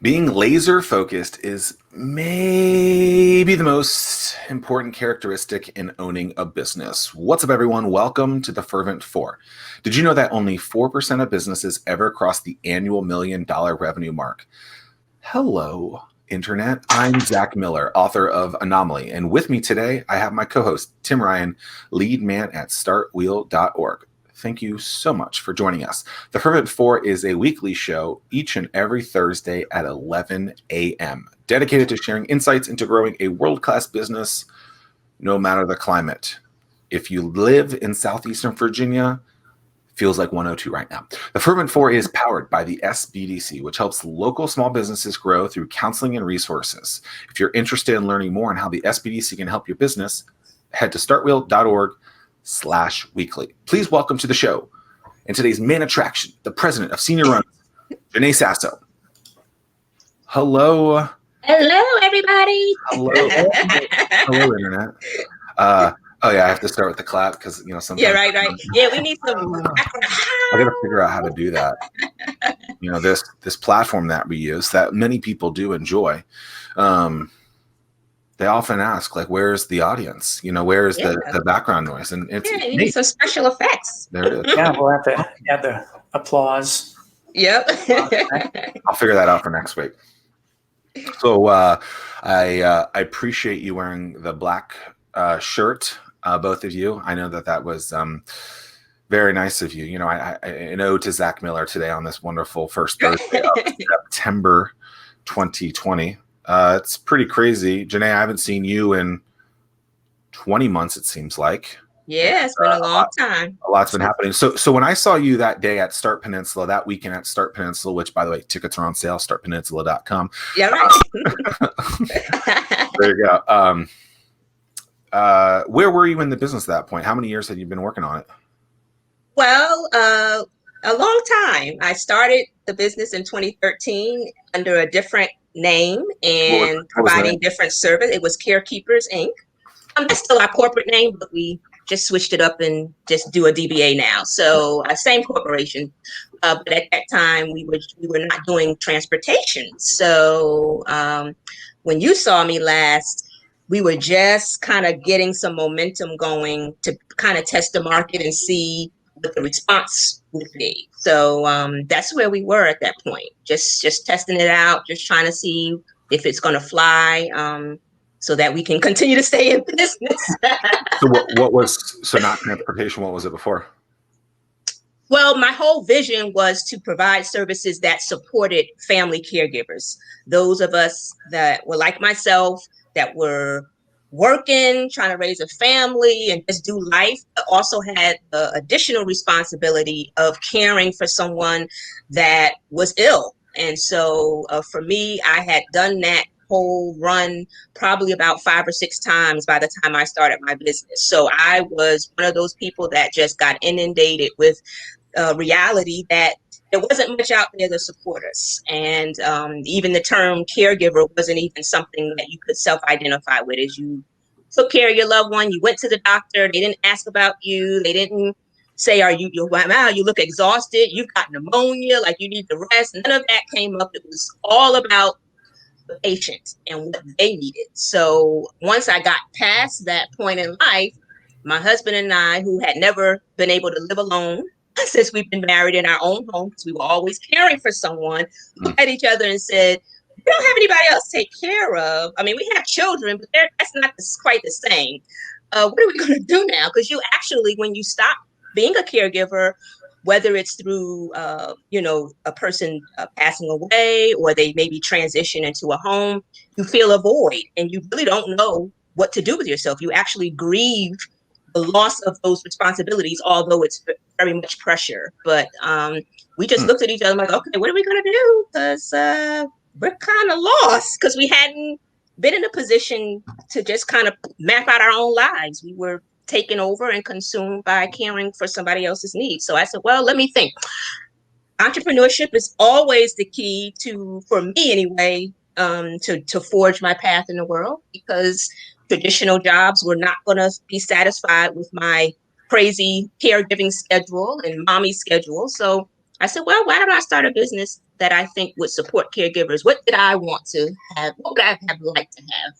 Being laser focused is maybe the most important characteristic in owning a business. What's up, everyone? Welcome to the Fervent 4. Did you know that only 4% of businesses ever cross the annual $1 million revenue mark? Hello, Internet. I'm Zack Miller, author of Anomaly. And with me today, I have my co-host, Tim Ryan, lead man at startwheel.org. Thank you so much for joining us. The Fervent 4 is a weekly show each and every Thursday at 11 a.m., dedicated to sharing insights into growing a world-class business, no matter the climate. If you live in Southeastern Virginia, feels like 102 right now. The Fervent 4 is powered by the SBDC, which helps local small businesses grow through counseling and resources. If you're interested in learning more on how the SBDC can help your business, head to startwheel.org/weekly. Please welcome to the show, and today's main attraction, the president of SeniorRuns, Jaynee Sasso. Hello. Hello, everybody. Hello. Hello, Internet. Oh yeah, I have to start with the clap because sometimes. Yeah, right. Yeah, we need some. I got to figure out how to do that. This platform that we use, that many people do enjoy. They often ask, like, where's the audience? Where's the background noise? And it's you need some special effects. There it is. Yeah, we'll have to add the applause. Yep. I'll figure that out for next week. So I appreciate you wearing the black shirt, both of you. I know that was very nice of you. I an ode to Zack Miller today on this wonderful first Thursday of September 2020. It's pretty crazy. Jaynee, I haven't seen you in 20 months, it seems like. Yeah, it's been a long time. A lot's been happening. So when I saw you that day at Start Peninsula, that weekend at Start Peninsula, which, by the way, tickets are on sale, startpeninsula.com. Yeah, right. There you go. Where were you in the business at that point? How many years had you been working on it? Well, a long time. I started the business in 2013 under a different name and providing different service. It was Carekeepers, Inc. That's still our corporate name, but we just switched it up and just do a DBA now. So same corporation, but at that time we were not doing transportation. So when you saw me last, we were just kind of getting some momentum going to kind of test the market and see what the response would be. So that's where we were at that point, just testing it out, just trying to see if it's going to fly. So that we can continue to stay in business. So what was not transportation? What was it before? Well, my whole vision was to provide services that supported family caregivers. Those of us that were like myself, that were working, trying to raise a family and just do life, but also had the additional responsibility of caring for someone that was ill. And so for me, I had done that whole run probably about 5 or 6 times by the time I started my business. So I was one of those people that just got inundated with reality that there wasn't much out there to support us. And even the term caregiver wasn't even something that you could self-identify with. As you took care of your loved one, you went to the doctor, they didn't ask about you, they didn't say, wow, you look exhausted, you've got pneumonia, like you need to rest. None of that came up. It was all about the patient and what they needed. So once I got past that point in life, my husband and I, who had never been able to live alone since we've been married in our own home, because we were always caring for someone, looked at each other and said, we don't have anybody else to take care of. I mean, we have children, but that's not quite the same. What are we going to do now? Because you actually, when you stop being a caregiver, whether it's through, a person passing away or they maybe transition into a home, you feel a void and you really don't know what to do with yourself. You actually grieve the loss of those responsibilities, although it's very much pressure. But we just looked at each other like, okay, what are we going to do? Because we're kind of lost because we hadn't been in a position to just kind of map out our own lives. We were taken over and consumed by caring for somebody else's needs. So I said, well, let me think. Entrepreneurship is always the key for me anyway, to forge my path in the world, because traditional jobs were not going to be satisfied with my crazy caregiving schedule and mommy schedule. So I said, well, why don't I start a business that I think would support caregivers. What did I want to have? What would I have liked to have?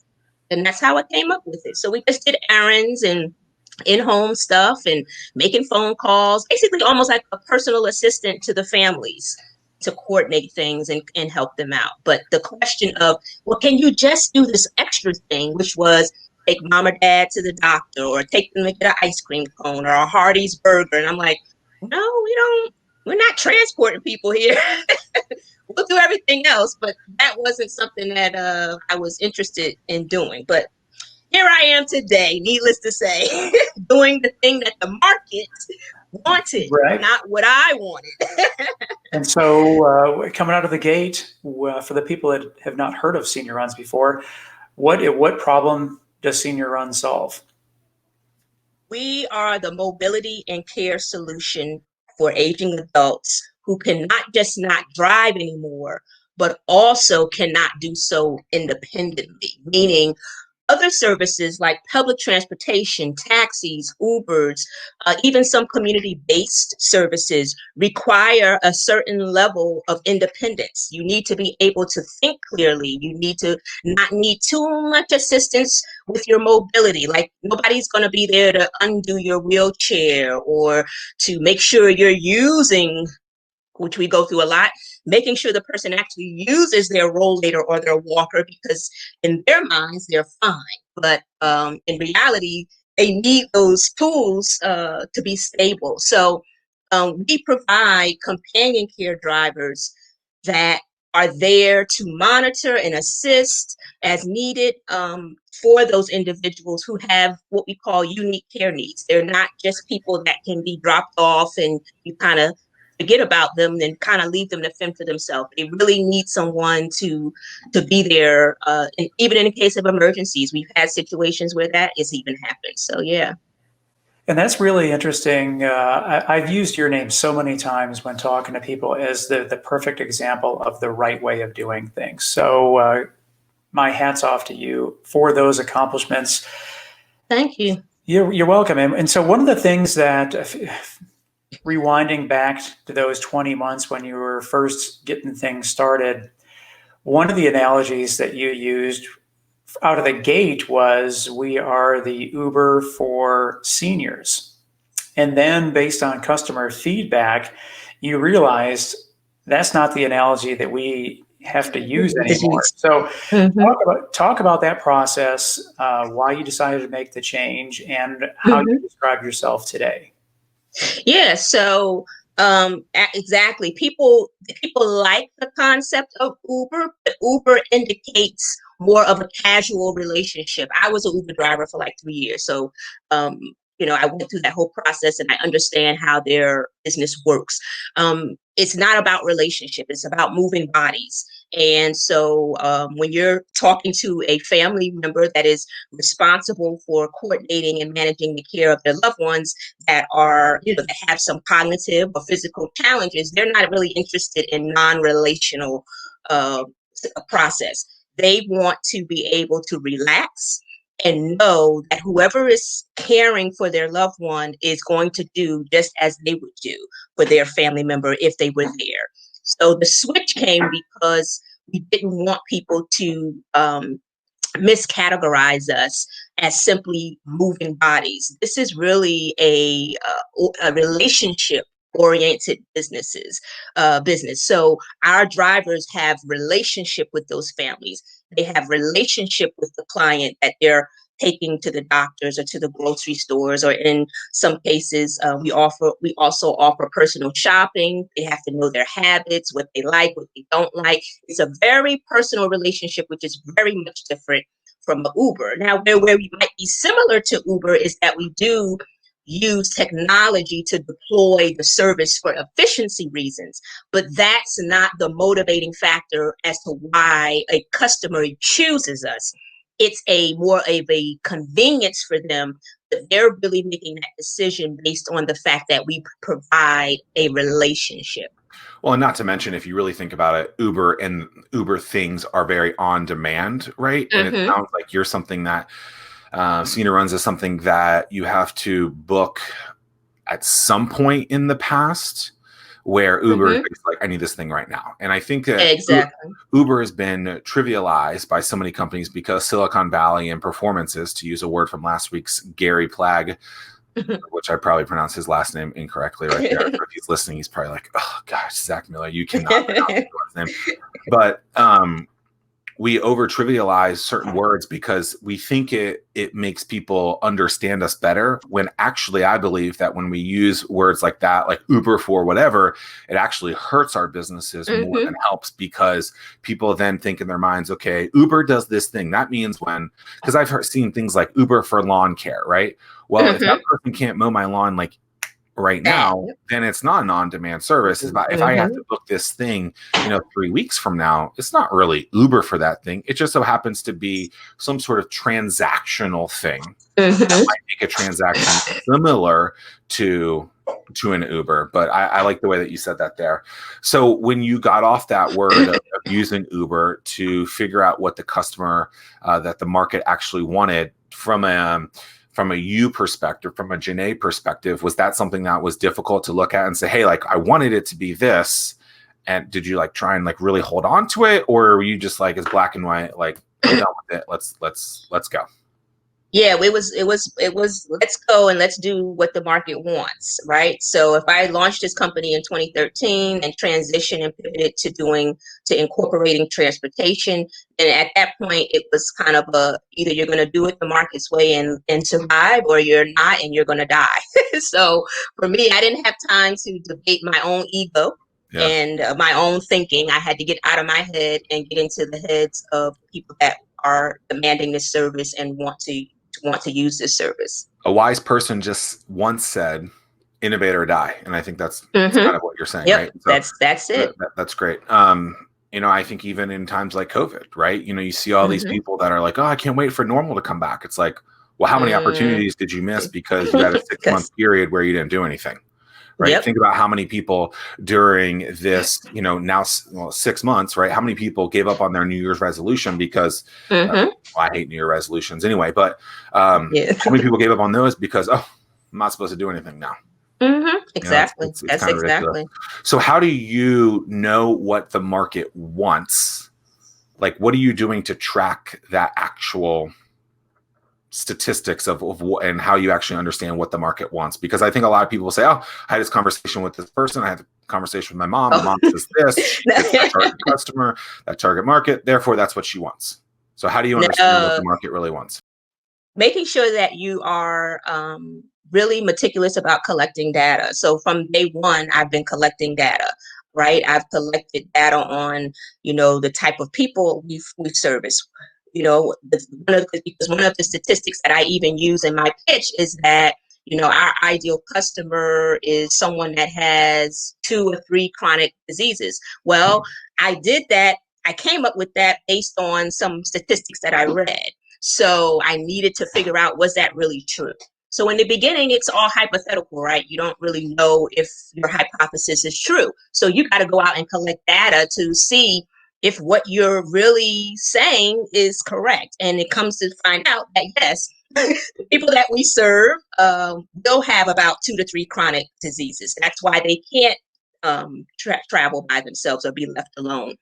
And that's how I came up with it. So we just did errands and in-home stuff and making phone calls, basically almost like a personal assistant to the families to coordinate things and help them out. But the question of, well, can you just do this extra thing, which was take mom or dad to the doctor or take them to get an ice cream cone or a Hardee's burger? And I'm like, no, we're not transporting people here. We'll do everything else, but that wasn't something that I was interested in doing. But here I am today, needless to say, doing the thing that the market wanted, Right. not what I wanted. And so coming out of the gate, for the people that have not heard of SeniorRuns before, what problem does SeniorRuns solve? We are the mobility and care solution for aging adults who cannot just not drive anymore, but also cannot do so independently, meaning other services like public transportation, taxis, Ubers, even some community-based services require a certain level of independence. You need to be able to think clearly. You need to not need too much assistance with your mobility. Like nobody's going to be there to undo your wheelchair or to make sure you're using, which we go through a lot, making sure the person actually uses their rollator or their walker, because in their minds, they're fine. But in reality, they need those tools to be stable. So we provide companion care drivers that are there to monitor and assist as needed for those individuals who have what we call unique care needs. They're not just people that can be dropped off and you kind of forget about them and kind of leave them to fend for themselves. They really need someone to be there, and even in the case of emergencies. We've had situations where that has even happened. So yeah. And that's really interesting. I've used your name so many times when talking to people as the perfect example of the right way of doing things. So my hat's off to you for those accomplishments. Thank you. You're welcome. And so one of the things that, rewinding back to those 20 months when you were first getting things started, one of the analogies that you used out of the gate was, we are the Uber for seniors. And then based on customer feedback, you realized that's not the analogy that we have to use anymore. So talk about that process, why you decided to make the change, and how you describe yourself today. Yeah, so exactly. People like the concept of Uber, but Uber indicates more of a casual relationship. I was an Uber driver for like 3 years, so I went through that whole process and I understand how their business works. It's not about relationship; it's about moving bodies. And so when you're talking to a family member that is responsible for coordinating and managing the care of their loved ones that are, that have some cognitive or physical challenges, they're not really interested in non-relational process. They want to be able to relax and know that whoever is caring for their loved one is going to do just as they would do for their family member if they were there. So the switch came because we didn't want people to miscategorize us as simply moving bodies. This is really a relationship oriented business. So our drivers have relationship with those families. They have relationship with the client that they're taking to the doctors or to the grocery stores, or in some cases, we also offer personal shopping. They have to know their habits, what they like, what they don't like. It's a very personal relationship, which is very much different from Uber. Now, where we might be similar to Uber is that we do use technology to deploy the service for efficiency reasons, but that's not the motivating factor as to why a customer chooses us. It's more of a convenience for them, but they're really making that decision based on the fact that we provide a relationship. Well, and not to mention, if you really think about it, Uber and Uber things are very on demand, right? And it sounds like you're something that SeniorRuns is something that you have to book at some point in the past, where Uber is like, I need this thing right now. And I think that Exactly. Uber has been trivialized by so many companies because Silicon Valley and performances, to use a word from last week's Gary Plagg, which I probably pronounced his last name incorrectly right there. If he's listening, he's probably like, oh gosh, Zack Miller, you cannot pronounce his last name. But we over trivialize certain words because we think it makes people understand us better, when actually I believe that when we use words like that, like Uber for whatever, it actually hurts our businesses more than helps, because people then think in their minds, okay, Uber does this thing. That means when, because I've seen things like Uber for lawn care, right? Well, if that person can't mow my lawn like right now, then it's not an on-demand service. If I have to book this thing, 3 weeks from now, it's not really Uber for that thing. It just so happens to be some sort of transactional thing that might make a transaction similar to an Uber. But I like the way that you said that there. So when you got off that word of using Uber to figure out what the customer, that the market actually wanted from a you perspective, from a Jaynee perspective, was that something that was difficult to look at and say, hey, like I wanted it to be this? And did you like try and like really hold on to it, or were you just like, it's black and white, like we're done with it, let's go? Yeah, it was let's go and let's do what the market wants, right? So if I launched this company in 2013 and transitioned and pivoted to incorporating transportation, and at that point it was kind of either you're going to do it the market's way and survive, or you're not and you're going to die. So for me, I didn't have time to debate my own ego and my own thinking. I had to get out of my head and get into the heads of people that are demanding this service and want to use this service. A wise person just once said, innovate or die. And I think that's kind of what you're saying, right? So that's it. That's great. I think even in times like COVID, right? You see all these people that are like, oh, I can't wait for normal to come back. It's like, well, how many opportunities did you miss because you had a 6-month period where you didn't do anything? Right. Think about how many people during this, now 6 months, right? How many people gave up on their New Year's resolution because I hate New Year resolutions anyway, but how many people gave up on those because, I'm not supposed to do anything now. Exactly. It's that's kind of exactly. ridiculous. So how do you know what the market wants? Like, what are you doing to track that actual statistics of what and how you actually understand what the market wants? Because I think a lot of people will say, oh, I had this conversation with this person, I had a conversation with my mom, my mom says this, it's that target customer, that target market, therefore that's what she wants. So how do you understand what the market really wants? Making sure that you are really meticulous about collecting data. So from day one, I've been collecting data, right? I've collected data on, the type of people we service. Because one of the statistics that I even use in my pitch is that, our ideal customer is someone that has 2 or 3 chronic diseases. Well, I did that. I came up with that based on some statistics that I read. So I needed to figure out, was that really true? So in the beginning, it's all hypothetical, right? You don't really know if your hypothesis is true. So you got to go out and collect data to see if what you're really saying is correct. And it comes to find out that, yes, the people that we serve will have about 2 to 3 chronic diseases. That's why they can't travel by themselves or be left alone.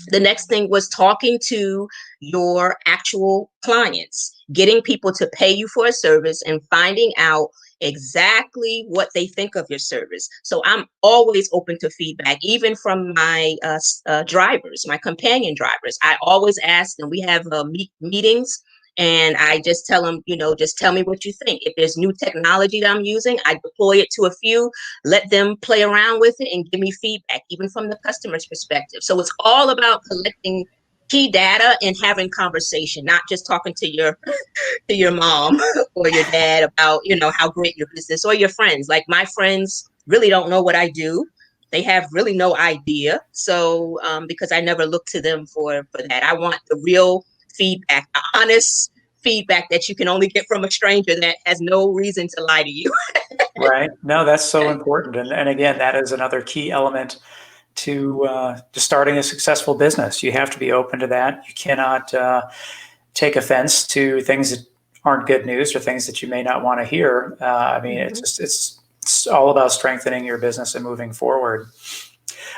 The next thing was talking to your actual clients, getting people to pay you for a service and finding out exactly what they think of your service. So I'm always open to feedback, even from my drivers, my companion drivers. I always ask them. We have meetings, and I just tell them, just tell me what you think. If there's new technology that I'm using, I deploy it to a few, let them play around with it and give me feedback, even from the customer's perspective. So it's all about collecting key data and having conversation, not just talking to your mom or your dad about, how great your business, or your friends. Like, my friends really don't know what I do. They have really no idea. So because I never look to them for that. I want the real feedback, the honest feedback that you can only get from a stranger that has no reason to lie to you. Right. No, that's so important. And again, that is another key element to starting a successful business. You have to be open to that. You cannot take offense to things that aren't good news or things that you may not want to hear. I mean, it's It's all about strengthening your business and moving forward.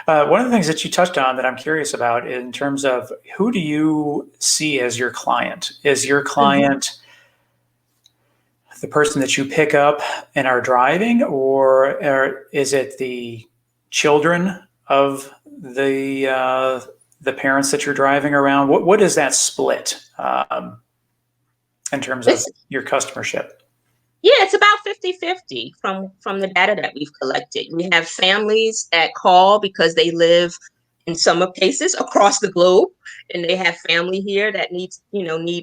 One of the things that you touched on that I'm curious about in terms of who do you see as your client? Is your client the person that you pick up and are driving, or is it the children of the parents that you're driving around? What is that split in terms of your customership? Yeah, it's about 50-50 from the data that we've collected. We have families that call because they live in some cases across the globe, and they have family here that need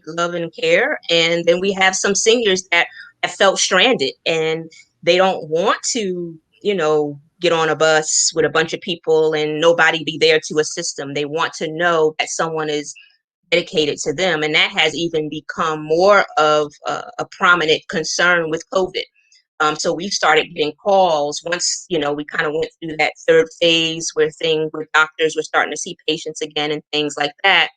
love and care. And then we have some seniors that have felt stranded and they don't want to, get on a bus with a bunch of people and nobody be there to assist them. They want to know that someone is dedicated to them. And that has even become more of a prominent concern with COVID. So we started getting calls once, we kind of went through that third phase where doctors were starting to see patients again and things like that.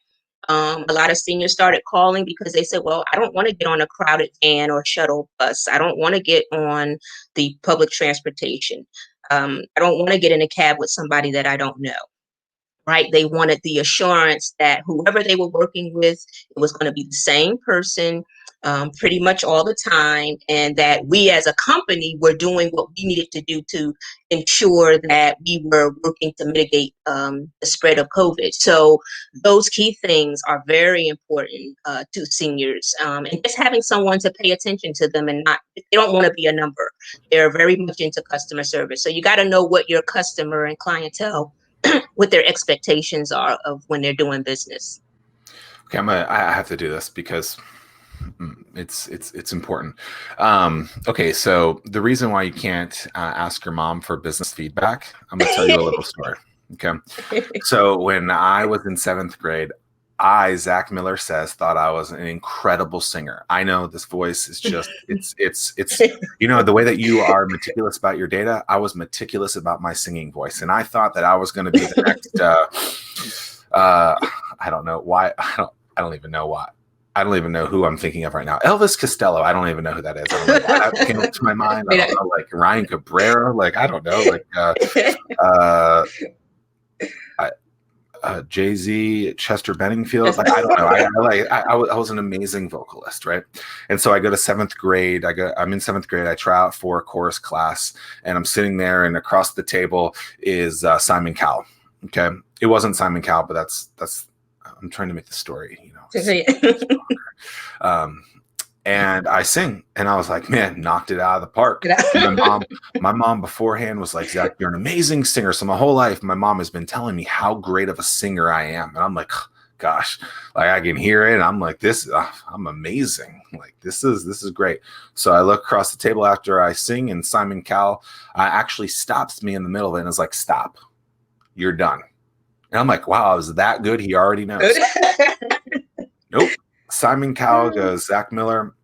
A lot of seniors started calling because they said, well, I don't want to get on a crowded van or shuttle bus. I don't want to get on the public transportation. I don't want to get in a cab with somebody that I don't know. Right? They wanted the assurance that whoever they were working with, it was going to be the same person pretty much all the time, and that we as a company were doing what we needed to do to ensure that we were working to mitigate the spread of COVID. So those key things are very important to seniors, and just having someone to pay attention to them and they don't want to be a number. They're very much into customer service. So you got to know what your customer and clientele what their expectations are of when they're doing business. Okay, I have to do this because it's important. Okay, so the reason why you can't ask your mom for business feedback, I'm gonna tell you a little story. Okay, so when I was in 7th grade, Zack Miller says, thought I was an incredible singer. I know this voice is just, it's the way that you are meticulous about your data, I was meticulous about my singing voice. And I thought that I was going to be the next, I don't know why. I don't even know why. I don't even know who I'm thinking of right now. Elvis Costello. I don't even know who that is. I don't know why that came up to my mind. I don't know, like Ryan Cabrera. Like, I don't know, Jay-Z, Chester Benningfield. Like, I don't know. I was an amazing vocalist, right? And so I go to 7th grade. I'm in 7th grade. I try out for a chorus class, and I'm sitting there, and across the table is Simon Cowell. Okay, it wasn't Simon Cowell, but that's. I'm trying to make the story, and I sing, and I was like, man, knocked it out of the park. My mom beforehand was like, Zack, you're an amazing singer. So my whole life, my mom has been telling me how great of a singer I am. And I'm like, gosh, like I can hear it. And I'm like, I'm amazing. Like, this is great. So I look across the table after I sing, and Simon Cowell actually stops me in the middle of it and is like, stop, you're done. And I'm like, wow, I was that good. He already knows. Nope. Simon Cowell goes, Zack Miller,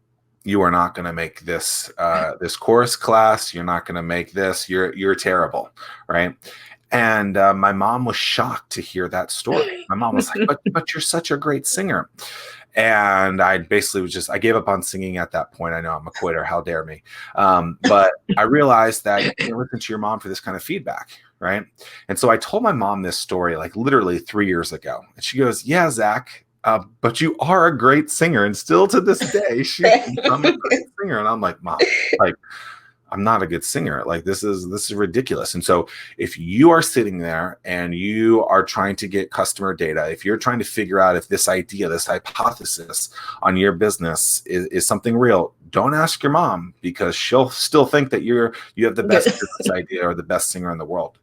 you are not going to make this this chorus class. You're not going to make this. You're terrible, right? And my mom was shocked to hear that story. My mom was like, but you're such a great singer. And I basically I gave up on singing at that point. I know I'm a quitter. How dare me? But I realized that you can't listen to your mom for this kind of feedback, right? And so I told my mom this story like literally 3 years ago. And she goes, yeah, Zack, but you are a great singer. And still to this day, I'm a great singer. And I'm like, Mom, like, I'm not a good singer. Like, this is ridiculous. And so if you are sitting there and you are trying to get customer data, if you're trying to figure out if this idea, this hypothesis on your business is something real, don't ask your mom, because she'll still think that you have the best business idea or the best singer in the world.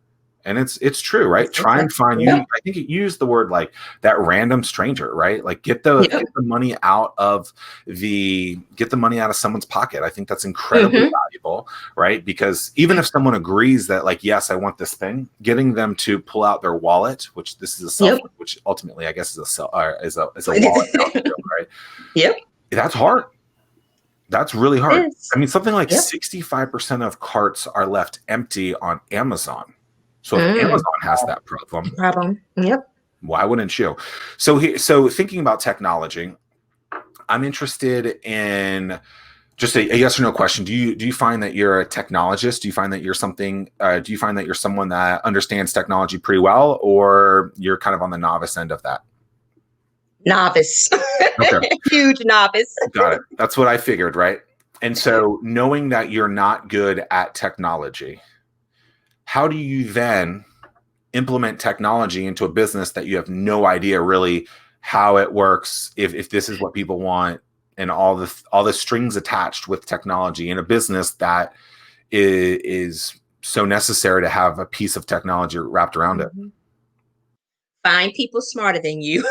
And it's true, right? Try and find you. I think you use the word like that random stranger, right? Like get the money out of someone's pocket. I think that's incredibly valuable, right? Because even if someone agrees that like, yes, I want this thing, getting them to pull out their wallet, which this is a cell phone, which ultimately I guess is a wallet, right? Yep. That's hard. That's really hard. I mean, something like 65% of carts are left empty on Amazon. So if Amazon has that problem, why wouldn't you? So thinking about technology, I'm interested in Just a yes or no question. Do you find that you're a technologist? Do you find that you're something? Do you find that you're someone that understands technology pretty well, or you're kind of on the novice end of that? Novice. Okay. Huge novice. Got it. That's what I figured, right? And so knowing that you're not good at technology, how do you then implement technology into a business that you have no idea really how it works, if this is what people want, and all the strings attached with technology in a business that is so necessary to have a piece of technology wrapped around it? Find people smarter than you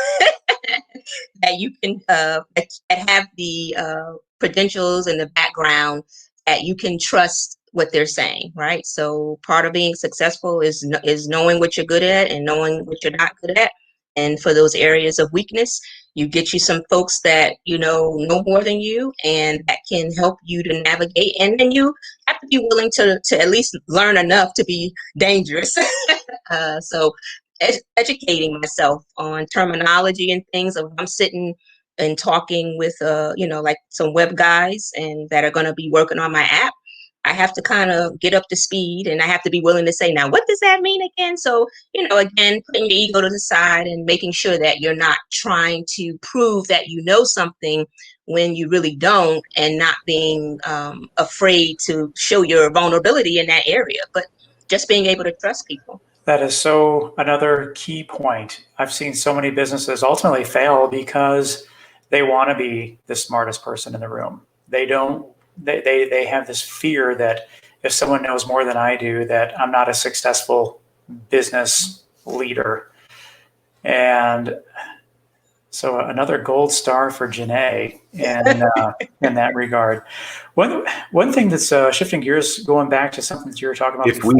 that you can that have the credentials and the background that you can trust what they're saying, right? So part of being successful is knowing what you're good at and knowing what you're not good at. And for those areas of weakness, you get you some folks that know more than you and that can help you to navigate. And then you have to be willing to at least learn enough to be dangerous. So educating myself on terminology and things. I'm sitting and talking with like some web guys and that are going to be working on my app. I have to kind of get up to speed, and I have to be willing to say, now, what does that mean again? So, again, putting your ego to the side and making sure that you're not trying to prove that you know something when you really don't, and not being afraid to show your vulnerability in that area, but just being able to trust people. That is so another key point. I've seen so many businesses ultimately fail because they want to be the smartest person in the room. They don't. They have this fear that if someone knows more than I do, that I'm not a successful business leader. And so another gold star for Jaynee in that regard. One thing that's shifting gears, going back to something that you were talking about before.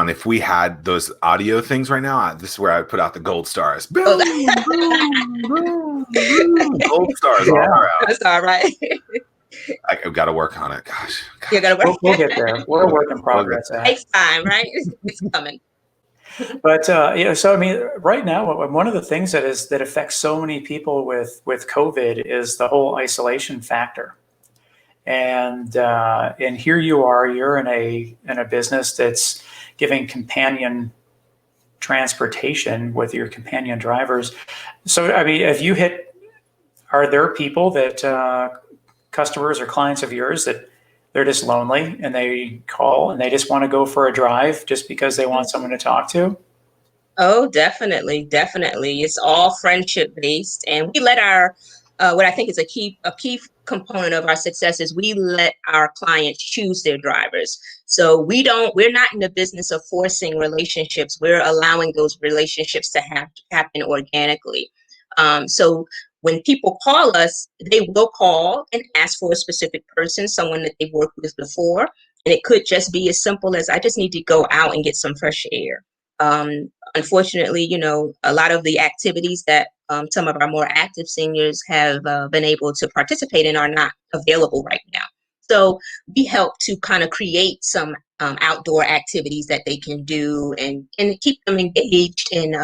If we had those audio things right now, this is where I would put out the gold stars. Boom, boom, boom, boom. Gold stars all around. That's all right. I've got to work on it. Gosh. You got to work. We'll get there. We're a work in progress. It takes time, right? It's coming. But so I mean, right now, one of the things that affects so many people with COVID is the whole isolation factor. And here you are, you're in a business that's giving companion transportation with your companion drivers. So I mean, are there people that customers or clients of yours that they're just lonely and they call and they just want to go for a drive just because they want someone to talk to? Oh, definitely. Definitely. It's all friendship based. And we let our, what I think is a key component of our success is we let our clients choose their drivers. So we're not in the business of forcing relationships. We're allowing those relationships to happen organically. So when people call us, they will call and ask for a specific person, someone that they've worked with before. And it could just be as simple as, I just need to go out and get some fresh air. Unfortunately, a lot of the activities that some of our more active seniors have been able to participate in are not available right now. So we help to kind of create some outdoor activities that they can do and keep them engaged in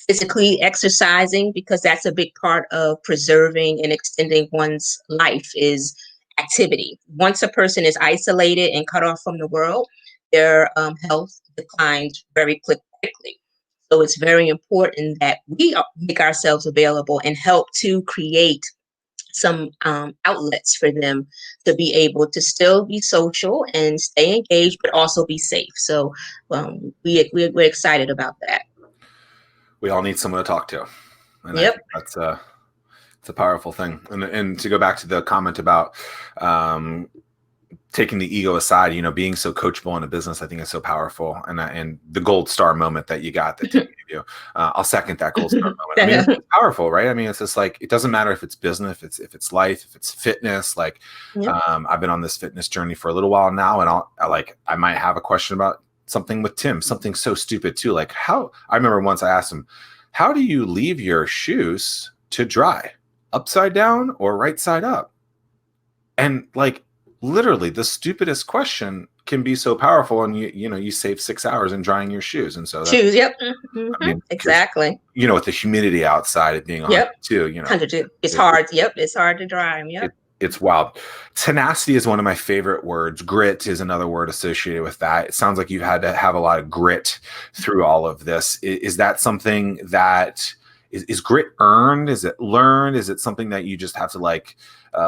physically exercising, because that's a big part of preserving and extending one's life is activity. Once a person is isolated and cut off from the world, their health declines very quickly. So it's very important that we make ourselves available and help to create some outlets for them to be able to still be social and stay engaged, but also be safe. So we're excited about that. We all need someone to talk to. And yep. I think it's a powerful thing. And to go back to the comment about taking the ego aside, being so coachable in a business, I think is so powerful. And the gold star moment that you got that Tim gave you, I'll second that gold star moment. I mean, it's powerful, right? I mean, it's just like, it doesn't matter if it's business, if it's life, if it's fitness. Like, I've been on this fitness journey for a little while now, and I might have a question about something with Tim, something so stupid too. Like I remember once I asked him, how do you leave your shoes to dry? Upside down or right side up? And like, literally the stupidest question can be so powerful, and you save 6 hours in drying your shoes. And so shoes, yep. Mm-hmm. I mean, exactly. With the humidity outside, it being 102, 102. It's hard. Yep, it's hard to dry them. Yep. It's wild. Tenacity is one of my favorite words. Grit is another word associated with that. It sounds like you've had to have a lot of grit through all of this. Is that something that is grit earned? Is it learned? Is it something that you just have to like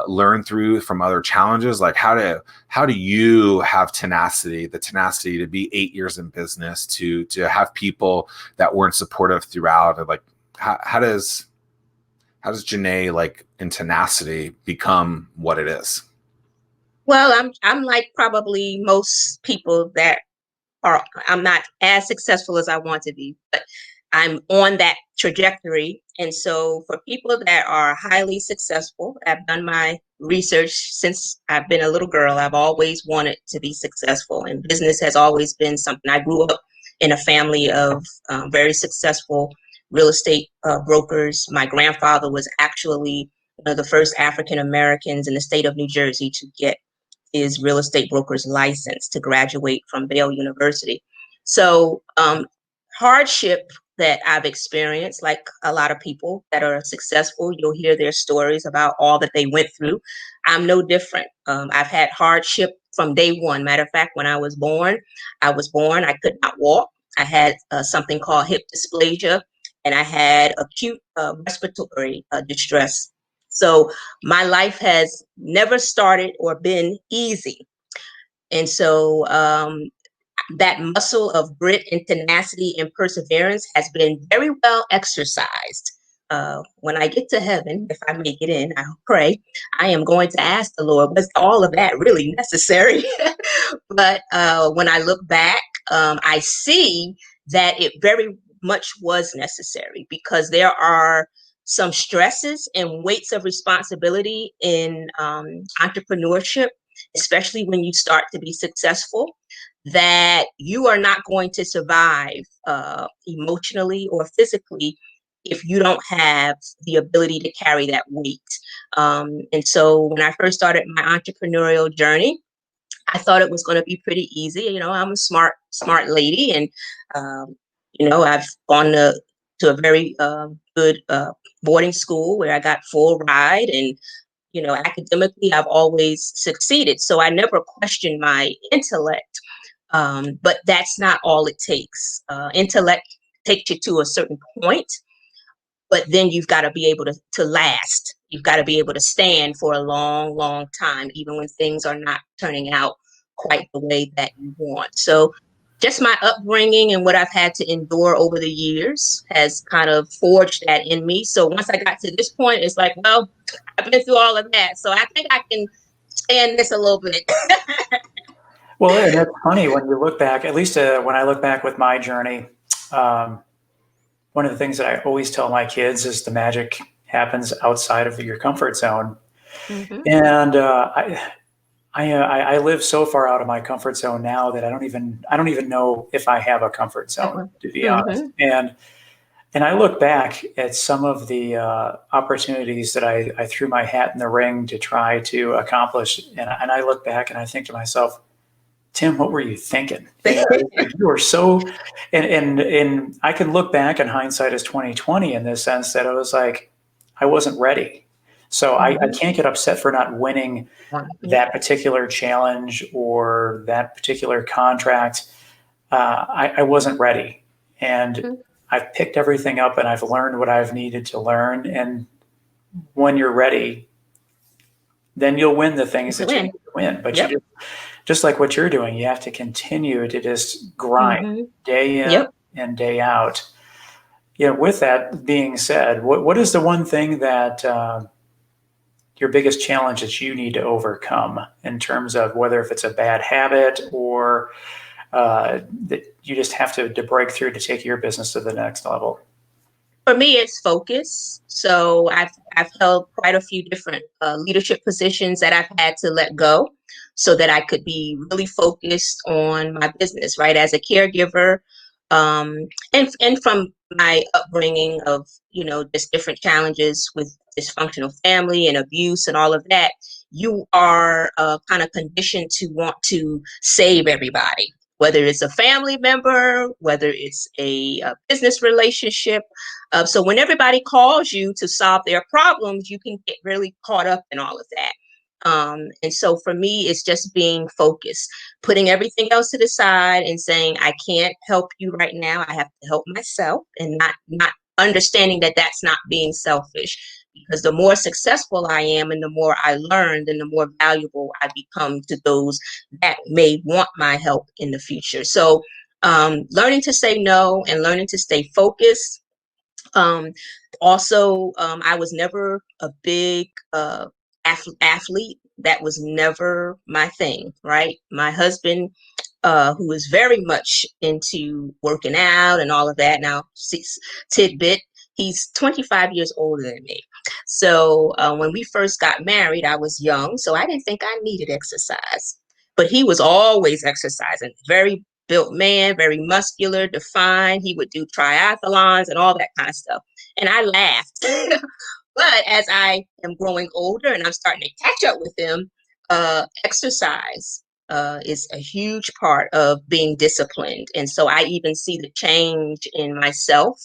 learn through from other challenges? Like how do you have tenacity, the tenacity to be 8 years in business, to have people that weren't supportive throughout? Or like how does Jaynee, like, in tenacity become what it is? Well, I'm like probably most people that I'm not as successful as I want to be, but I'm on that trajectory. And so for people that are highly successful, I've done my research since I've been a little girl. I've always wanted to be successful, and business has always been something. I grew up in a family of very successful real estate brokers. My grandfather was actually one of the first African Americans in the state of New Jersey to get his real estate broker's license, to graduate from Baylor University. So hardship that I've experienced, like a lot of people that are successful, you'll hear their stories about all that they went through. I'm no different. I've had hardship from day one. Matter of fact, when I was born, I could not walk. I had something called hip dysplasia, and I had acute respiratory distress. So my life has never started or been easy. And so that muscle of grit and tenacity and perseverance has been very well exercised. When I get to heaven, if I make it in, I pray, I am going to ask the Lord, was all of that really necessary? But when I look back, I see that it very much was necessary, because there are some stresses and weights of responsibility in entrepreneurship, especially when you start to be successful, that you are not going to survive emotionally or physically if you don't have the ability to carry that weight. And so when I first started my entrepreneurial journey, I thought it was going to be pretty easy. You know, I'm a smart lady, and I've gone to a very good boarding school where I got full ride, and academically, I've always succeeded. So I never questioned my intellect. But that's not all it takes. Intellect takes you to a certain point, but then you've got to be able to last. You've got to be able to stand for a long, long time, even when things are not turning out quite the way that you want. So just my upbringing and what I've had to endure over the years has kind of forged that in me. So once I got to this point, it's like, well, I've been through all of that. So I think I can stand this a little bit. Well, and it's funny when you look back, at least when I look back with my journey, one of the things that I always tell my kids is the magic happens outside of your comfort zone. Mm-hmm. And I live so far out of my comfort zone now that I don't even know if I have a comfort zone, to be honest. And I look back at some of the opportunities that I threw my hat in the ring to try to accomplish, and I look back and I think to myself, Tim, what were you thinking? You were so, and I can look back, and hindsight is 2020 in this sense that I was like, I wasn't ready. So I can't get upset for not winning that particular challenge or that particular contract. I wasn't ready. And I've picked everything up and I've learned what I've needed to learn. And when you're ready, then you'll win the things that you need to win. But you just like what you're doing, you have to continue to just grind day in and day out. With that being said, what is the one thing that your biggest challenge that you need to overcome in terms of whether if it's a bad habit or that you just have to break through to take your business to the next level? For me, it's focus. So I've held quite a few different leadership positions that I've had to let go so that I could be really focused on my business, right? As a caregiver, and from my upbringing of, just different challenges with dysfunctional family and abuse and all of that, you are kind of conditioned to want to save everybody, whether it's a family member, whether it's a business relationship. So when everybody calls you to solve their problems, you can get really caught up in all of that. And so for me, it's just being focused, putting everything else to the side and saying, I can't help you right now. I have to help myself, and not understanding that that's not being selfish, because the more successful I am and the more I learn, then the more valuable I become to those that may want my help in the future. So learning to say no and learning to stay focused. Um, I was never a big athlete. That was never my thing, right? My husband, who is very much into working out and all of that. Now, tidbit, he's 25 years older than me. So when we first got married, I was young, so I didn't think I needed exercise. But he was always exercising, very built man, very muscular, defined. He would do triathlons and all that kind of stuff. And I laughed. But as I am growing older and I'm starting to catch up with him, exercise is a huge part of being disciplined. And so I even see the change in myself,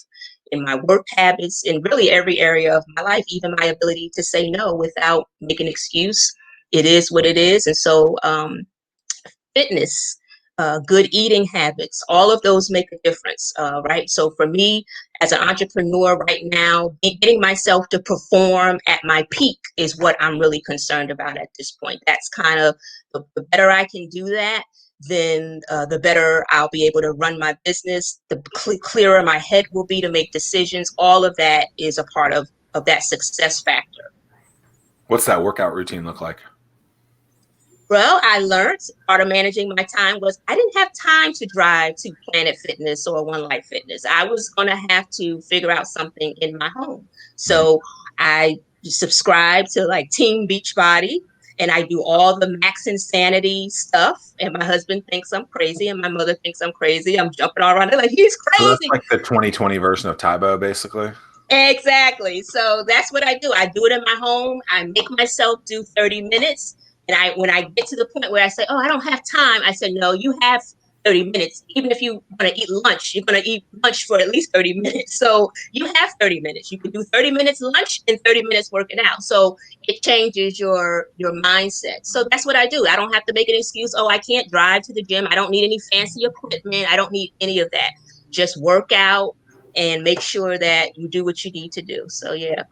in my work habits, in really every area of my life, even my ability to say no without making an excuse. It is what it is. And so fitness, good eating habits, all of those make a difference, right? So for me, as an entrepreneur right now, getting myself to perform at my peak is what I'm really concerned about at this point. That's kind of the better I can do that, then the better I'll be able to run my business, the clearer my head will be to make decisions. All of that is a part of that success factor. What's that workout routine look like? Well, I learned part of managing my time was I didn't have time to drive to Planet Fitness or One Life Fitness. I was going to have to figure out something in my home. So I subscribe to like Team Beachbody, and I do all the Max Insanity stuff. And my husband thinks I'm crazy, and my mother thinks I'm crazy. I'm jumping all around. They're like, he's So that's crazy. like the 2020 version of Tybo, basically. Exactly. So that's what I do. I do it in my home. I make myself do 30 minutes. And when I get to the point where I say, oh, I don't have time, I said, no, you have 30 minutes. Even if you want to eat lunch, you're going to eat lunch for at least 30 minutes. So you have 30 minutes. You can do 30 minutes lunch and 30 minutes working out. So it changes your mindset. So that's what I do. I don't have to make an excuse. Oh, I can't drive to the gym. I don't need any fancy equipment. I don't need any of that. Just work out and make sure that you do what you need to do. So, yeah.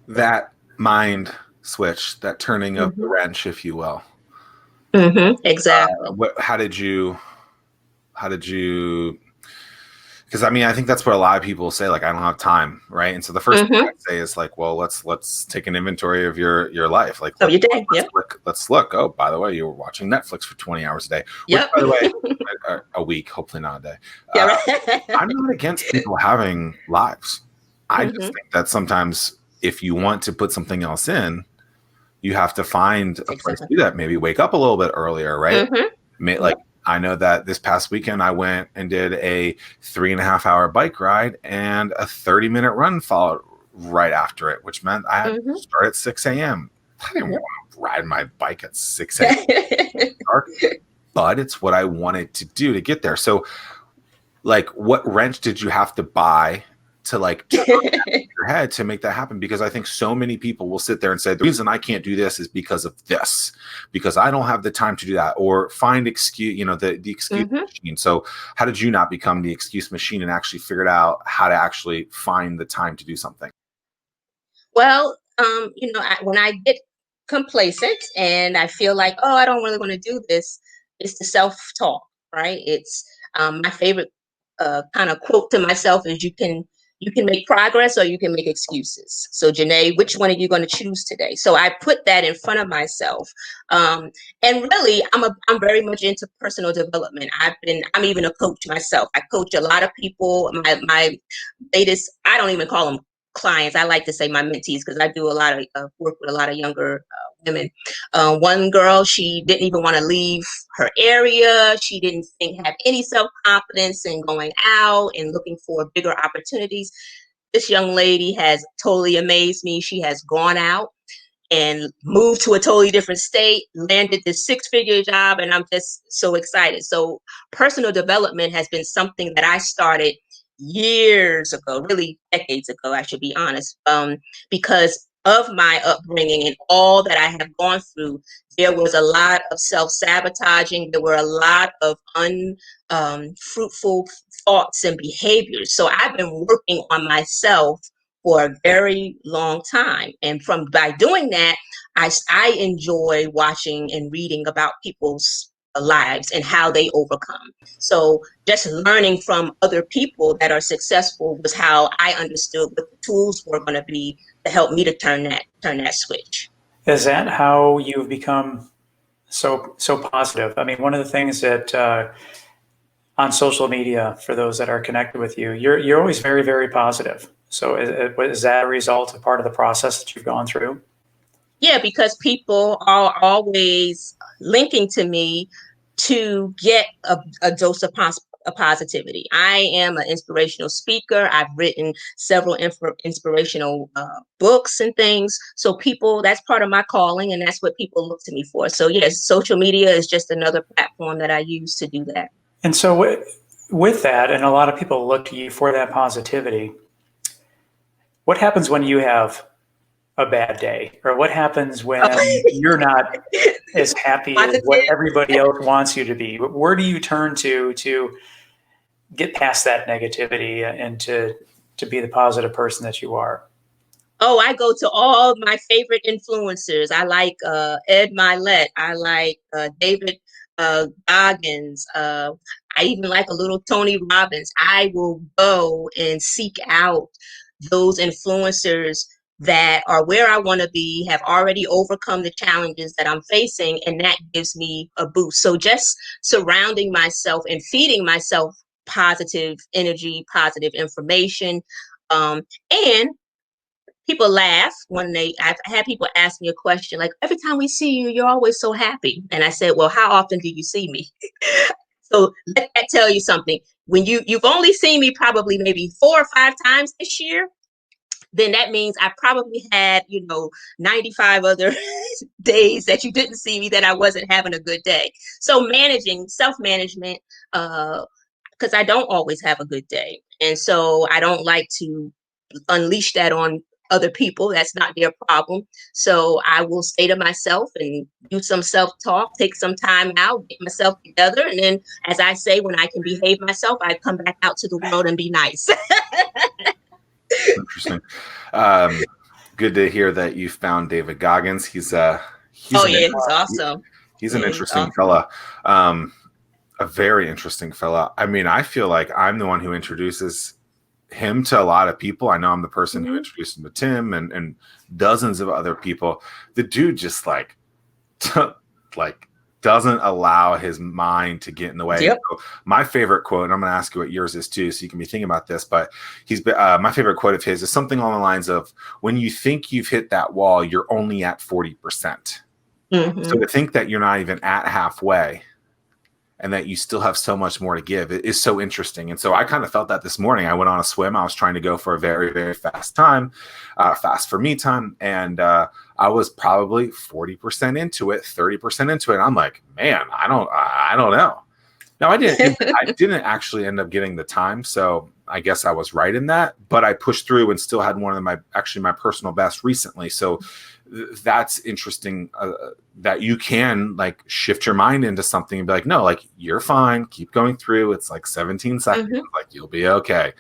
That mind switch, that turning of the wrench, if you will. Exactly. How did you, because I mean, I think that's what a lot of people say, like, I don't have time, right? And so the first thing I say is like, well, let's take an inventory of your life. Like, your day. Let's look. Oh, by the way, you were watching Netflix for 20 hours a day. Yep. Which, by the way, a week, hopefully not a day. I'm not against people having lives. I just think that sometimes if you want to put something else in, you have to find a place to do that. Maybe wake up a little bit earlier, right? Like, I know that this past weekend I went and did a 3.5-hour bike ride and a 30-minute run followed right after it, which meant I had to start at 6 a.m. I didn't want to ride my bike at 6 a.m. But it's what I wanted to do to get there. So, like, what wrench did you have to buy to like turn your head to make that happen? Because I think so many people will sit there and say, the reason I can't do this is because of this, because I don't have the time to do that, or find excuse, the excuse machine. So how did you not become the excuse machine and actually figured out how to actually find the time to do something? Well, when I get complacent and I feel like, oh, I don't really want to do this, it's the self-talk, right? It's my favorite kind of quote to myself is you can make progress or you can make excuses. So Jaynee, which one are you going to choose today? So I put that in front of myself. And really, I'm very much into personal development. I'm even a coach myself. I coach a lot of people. My latest, I don't even call them clients. I like to say my mentees, because I do a lot of work with a lot of younger women. One girl, she didn't even want to leave her area. She didn't have any self-confidence in going out and looking for bigger opportunities. This young lady has totally amazed me. She has gone out and moved to a totally different state, landed this 6-figure job, and I'm just so excited. So personal development has been something that I started years ago, really decades ago, I should be honest, because of my upbringing and all that I have gone through, there was a lot of self-sabotaging. There were a lot of unfruitful thoughts and behaviors. So I've been working on myself for a very long time. And by doing that, I enjoy watching and reading about people's lives and how they overcome. So just learning from other people that are successful was how I understood what the tools were going to be to help me to turn that switch. Is that how you've become so positive? I mean, one of the things that on social media, for those that are connected with you, you're always very, very positive. So is that a result of part of the process that you've gone through? Yeah, because people are always linking to me to get a dose of positivity. I am an inspirational speaker. I've written several inspirational books and things. So that's part of my calling, and that's what people look to me for. So yes, social media is just another platform that I use to do that. And so with that, and a lot of people look to you for that positivity, what happens when you have a bad day, or what happens when you're not as happy as what everybody else wants you to be? Where do you turn to get past that negativity and to be the positive person that you are? Oh, I go to all my favorite influencers. I like Ed Milet. I like David Goggins. I even like a little Tony Robbins. I will go and seek out those influencers that are where I want to be, have already overcome the challenges that I'm facing, and that gives me a boost. So just surrounding myself and feeding myself positive energy, positive information, and people laugh when I've had people ask me a question like, every time we see you, you're always so happy. And I said, well, how often do you see me? So let that tell you something. When you've only seen me probably maybe 4 or 5 times this year, then that means I probably had, 95 other days that you didn't see me, that I wasn't having a good day. So self-management, because I don't always have a good day. And so I don't like to unleash that on other people. That's not their problem. So I will stay to myself and do some self-talk, take some time out, get myself together. And then, as I say, when I can behave myself, I come back out to the world and be nice. Interesting. Good to hear that you found David Goggins. He's he's awesome. He's an interesting awesome fella. A very interesting fella. I mean, I feel like I'm the one who introduces him to a lot of people. I know I'm the person who introduced him to Tim and dozens of other people. The dude just like doesn't allow his mind to get in the way. Yep. So my favorite quote, and I'm going to ask you what yours is too, so you can be thinking about this, but my favorite quote of his is something along the lines of, when you think you've hit that wall, you're only at 40%. Mm-hmm. So to think that you're not even at halfway and that you still have so much more to give, it is so interesting. And so I kind of felt that this morning. I went on a swim. I was trying to go for a very, very fast time, fast for me time. And I was probably 40% into it, 30% into it. I'm like, man, I don't know. Now I didn't actually end up getting the time. So I guess I was right in that, but I pushed through and still had one of my personal best recently. So that's interesting that you can like shift your mind into something and be like, no, like you're fine. Keep going through. It's like 17 seconds. Mm-hmm. Like you'll be okay.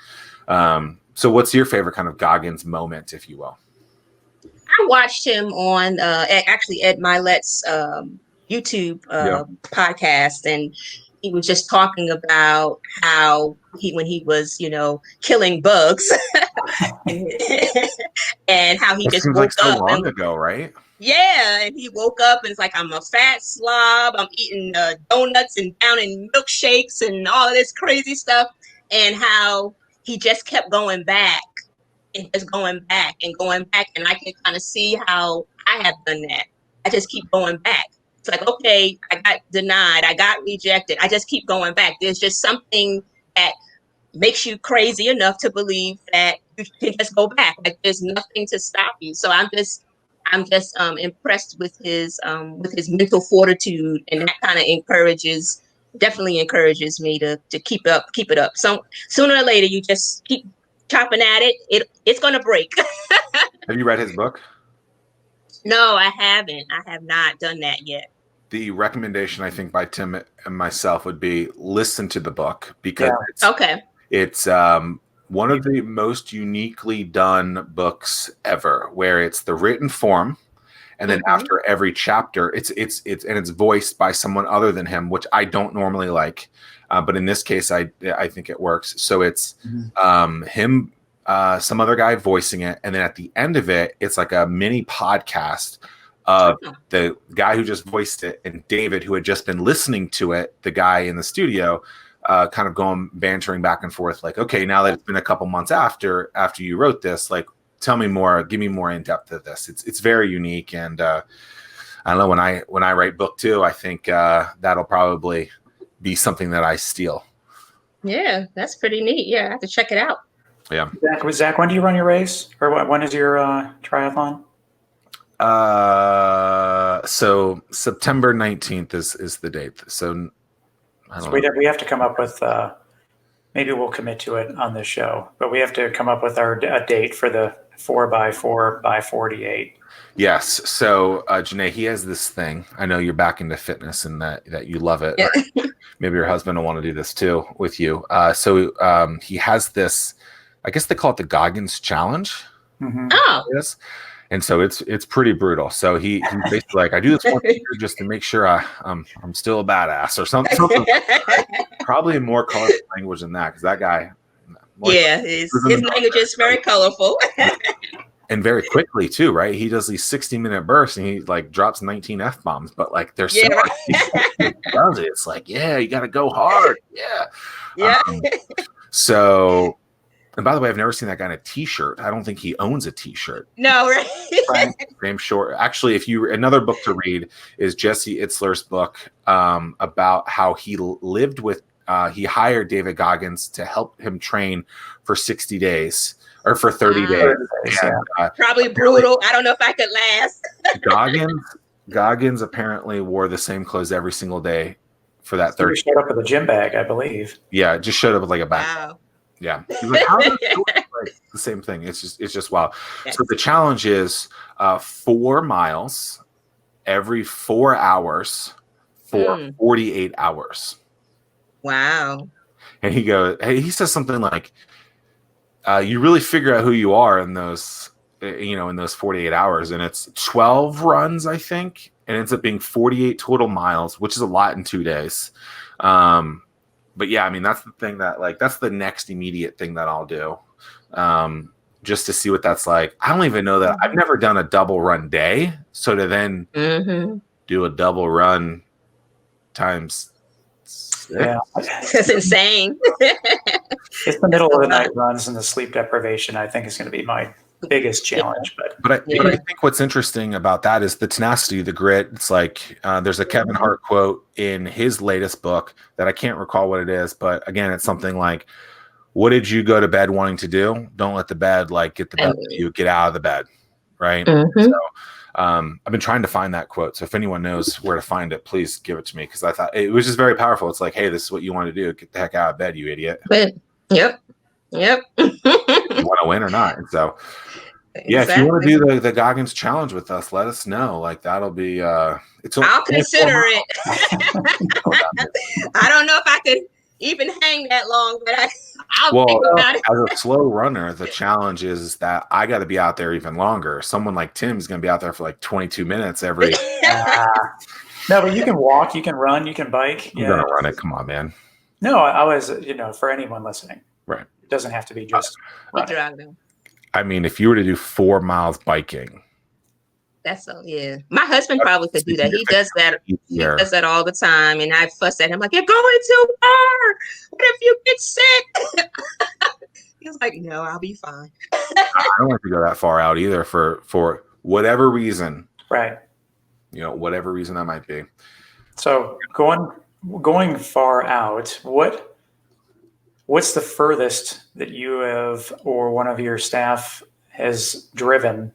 So what's your favorite kind of Goggins moment, if you will? I watched him on actually Ed Milet's YouTube podcast, and he was just talking about how when he was, killing bugs and how he just woke so up long ago, right? Yeah, and he woke up and it's like, I'm a fat slob. I'm eating donuts and downing milkshakes and all of this crazy stuff, and how he just kept going back and just going back and going back. And I can kind of see how I have done that. I just keep going back. It's like, okay, I got denied. I got rejected. I just keep going back. There's just something that makes you crazy enough to believe that you can just go back. Like there's nothing to stop you. So I'm just impressed with his mental fortitude, and that kind of definitely encourages me to keep it up. So sooner or later, you just keep chopping at it. It's going to break. Have you read his book? No, I haven't. I have not done that yet. The recommendation, I think, by Tim and myself would be listen to the book because Okay. it's one of the most uniquely done books ever, where it's the written form, and then after every chapter, it's voiced by someone other than him, which I don't normally like, but in this case, I think it works. So it's him, some other guy voicing it, and then at the end of it, it's like a mini podcast of the guy who just voiced it and David, who had just been listening to it, the guy in the studio, kind of going bantering back and forth, like, okay, now that it's been a couple months after you wrote this, like, tell me more, give me more in depth of this. It's very unique, and I don't know, when I write book 2, I think that'll probably be something that I steal. Yeah, that's pretty neat. Yeah, I have to check it out. Yeah. Zach, when do you run your race, or when is your triathlon? So September 19th is the date. So we have to come up with, maybe we'll commit to it on this show, but we have to come up with a date for the 4x4 by 48. Yes. So Jaynee, he has this thing. I know you're back into fitness and that you love it. Right? Maybe your husband will want to do this too with you. So he has this, I guess they call it the Goggins Challenge. Oh. Yes. And so it's pretty brutal. So he's basically like, I do this once a year just to make sure I'm still a badass or something. Probably more colorful language than that, because that guy. His language is very colorful. And very quickly too, right? He does these 60-minute bursts and he like drops 19 F-bombs, but like there's so much he does it. It's like, yeah, you got to go hard. Yeah. So. And by the way, I've never seen that guy in a T-shirt. I don't think he owns a T-shirt. No, right? Same short. Actually, another book to read is Jesse Itzler's book about how he lived with. He hired David Goggins to help him train for 60 days or for 30 days. And, probably brutal. I don't know if I could last. Goggins apparently wore the same clothes every single day for that 30 days. He showed up with a gym bag, I believe. Yeah, just showed up with like a bag. Wow. Yeah. He's like, how does it work? Like, the same thing. It's just wow. Yes. So the challenge is 4 miles every 4 hours for 48 hours. Wow. And he says something like, you really figure out who you are in those 48 hours. And it's 12 runs, I think. And it ends up being 48 total miles, which is a lot in 2 days. But yeah, I mean, that's the thing that's the next immediate thing that I'll do, just to see what that's like. I don't even know that I've never done a double run day. So to then do a double run times 6. Yeah, that's insane. It's the middle of the night runs and the sleep deprivation, I think, is going to be my biggest challenge. But I think what's interesting about that is the tenacity, the grit. It's like there's a Kevin Hart quote in his latest book that I can't recall what it is, but again, it's something like, what did you go to bed wanting to do? Don't let the bed get the bed with you. Get out of the bed, right? So I've been trying to find that quote. So if anyone knows where to find it, please give it to me, because I thought it was just very powerful. It's like, hey, this is what you want to do. Get the heck out of bed, you idiot. Yep. You want to win or not? And so yeah, if you want to do the Goggins challenge with us, let us know. Like, that'll be I'll consider it. I don't know if I could even hang that long, but I'll think about it. As a slow runner, the challenge is that I got to be out there even longer. Someone like Tim's going to be out there for like 22 minutes every. No, but you can walk, you can run, you can bike. You're going to run it. Come on, man. No, I was, for anyone listening. Right. It doesn't have to be just running. I mean, if you were to do 4 miles biking. That's my husband probably could do that. He does that. He does that all the time. And I fuss at him like, you're going too far. What if you get sick? He's like, no, I'll be fine. I don't have to go that far out either for whatever reason. Right. Whatever reason that might be. So going far out, what's the furthest that you have or one of your staff has driven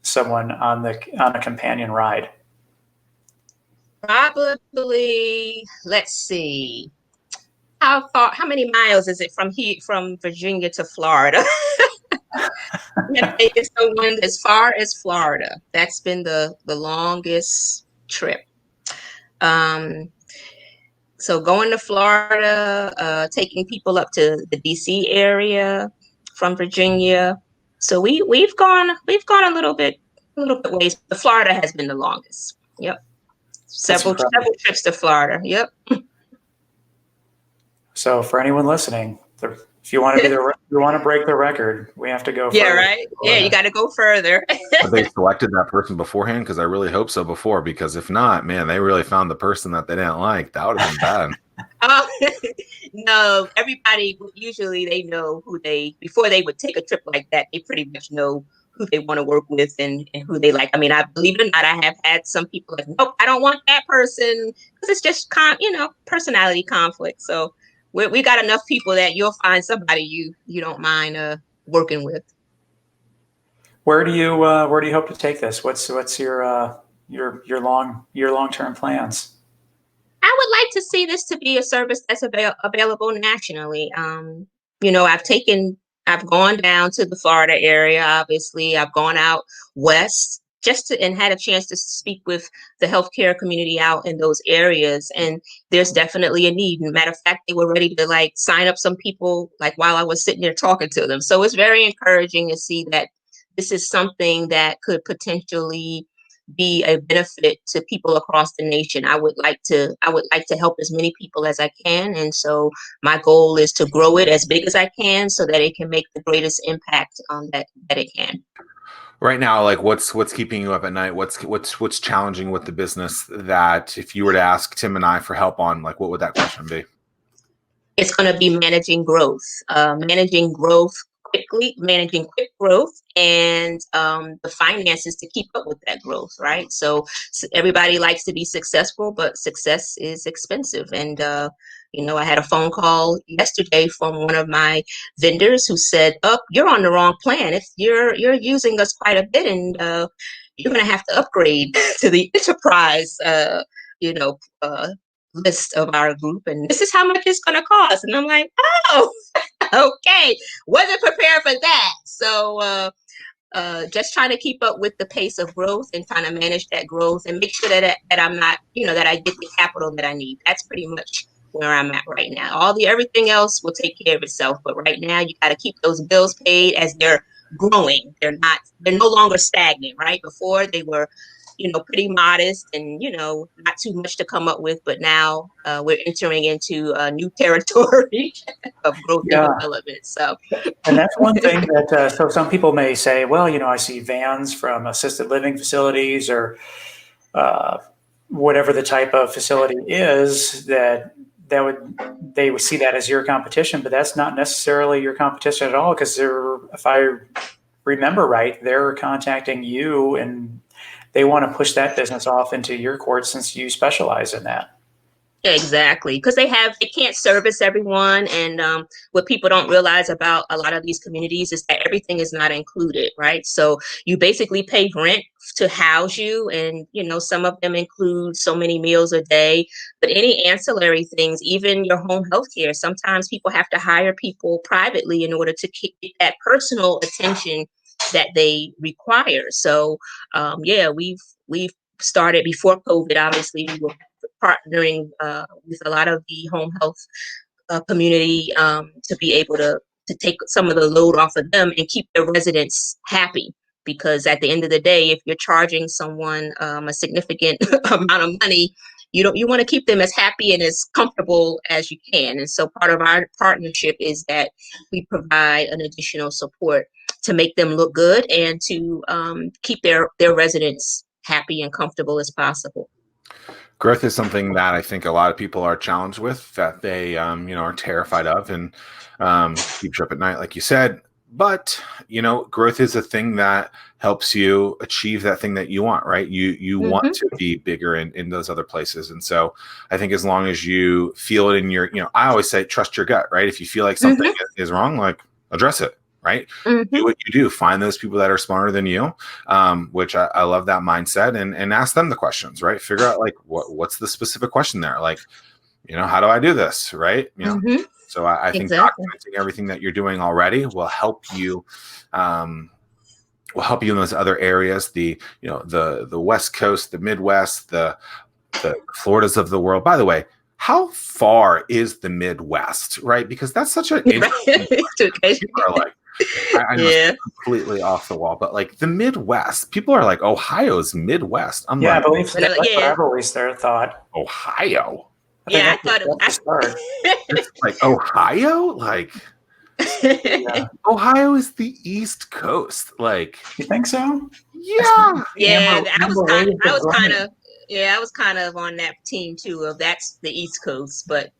someone on a companion ride? Probably, let's see. How many miles is it from Virginia to Florida? We have taken someone as far as Florida. That's been the longest trip. So going to Florida, taking people up to the DC area from Virginia. So we've gone a little bit ways, but Florida has been the longest. Yep. Several trips to Florida. Yep. So for anyone listening, if you want to break the record, we have to go further. Yeah, right. Yeah, you got to go further. Have they selected that person beforehand? Because I really hope so before, because if not, man, they really found the person that they didn't like. That would have been bad. No, everybody, usually they know before they would take a trip like that, they pretty much know who they want to work with and who they like. I mean, I believe it or not, I have had some people like, nope, I don't want that person, because it's just personality conflict. So we got enough people that you'll find somebody you don't mind working with. Where do you hope to take this? What's your long-term plans? I would like to see this to be a service that's available nationally. I've gone down to the Florida area. Obviously, I've gone out west and had a chance to speak with the healthcare community out in those areas. And there's definitely a need. Matter of fact, they were ready to sign up some people while I was sitting there talking to them. So it's very encouraging to see that this is something that could potentially be a benefit to people across the nation. I would like to help as many people as I can, and so my goal is to grow it as big as I can so that it can make the greatest impact that it can. Right now, what's keeping you up at night? What's challenging with the business that if you were to ask Tim and I for help on, what would that question be? It's going to be managing growth quickly, managing quick growth, and the finances to keep up with that growth, right? So everybody likes to be successful, but success is expensive. And I had a phone call yesterday from one of my vendors who said, "Oh, you're on the wrong plan. If you're using us quite a bit, and you're going to have to upgrade to the enterprise, list of our group, and this is how much it's going to cost." And I'm like, "Oh, okay, wasn't prepared for that." So just trying to keep up with the pace of growth and trying to manage that growth and make sure that I'm not, that I get the capital that I need. That's pretty much where I'm at right now. Everything else will take care of itself, but right now you got to keep those bills paid as they're growing. They're no longer stagnant, right? Before they were pretty modest and, not too much to come up with. But now we're entering into a new territory of growth and development. So, and that's one thing that, so some people may say, well, I see vans from assisted living facilities or whatever the type of facility is they would see that as your competition, but that's not necessarily your competition at all. Because if I remember right, they're contacting you and they want to push that business off into your court since you specialize in that. Exactly, because they can't service everyone, and what people don't realize about a lot of these communities is that everything is not included, right? So you basically pay rent to house you, and some of them include so many meals a day, but any ancillary things, even your home health care, sometimes people have to hire people privately in order to get that personal attention that they require. So we've started before COVID. Obviously, we were partnering with a lot of the home health community to be able to take some of the load off of them and keep their residents happy. Because at the end of the day, if you're charging someone a significant amount of money, you want to keep them as happy and as comfortable as you can. And so part of our partnership is that we provide an additional support to make them look good and to keep their residents happy and comfortable as possible. Growth is something that I think a lot of people are challenged with, that they, are terrified of and keeps you up at night, like you said. But, growth is a thing that helps you achieve that thing that you want, right? You want to be bigger in those other places. And so I think as long as you feel it in your, I always say, trust your gut, right? If you feel like something is wrong, address it. Right? Do what you do. Find those people that are smarter than you, which I love that mindset, and ask them the questions, right? Figure out what's the specific question there. How do I do this? Right? So I think documenting everything that you're doing already will help you will help you in those other areas. The the West Coast, the Midwest, the Floridas of the world. By the way, how far is the Midwest, right? Because that's such an interesting question. People are like, I know it's completely off the wall, but like the Midwest, people are like, Ohio's Midwest. I'm I like, believe so. That's what I've always thought. Ohio. I thought it's like Ohio, like Ohio is the East Coast. Like, you think so? Yeah. I was kind of on that team too. Of that's the East Coast, but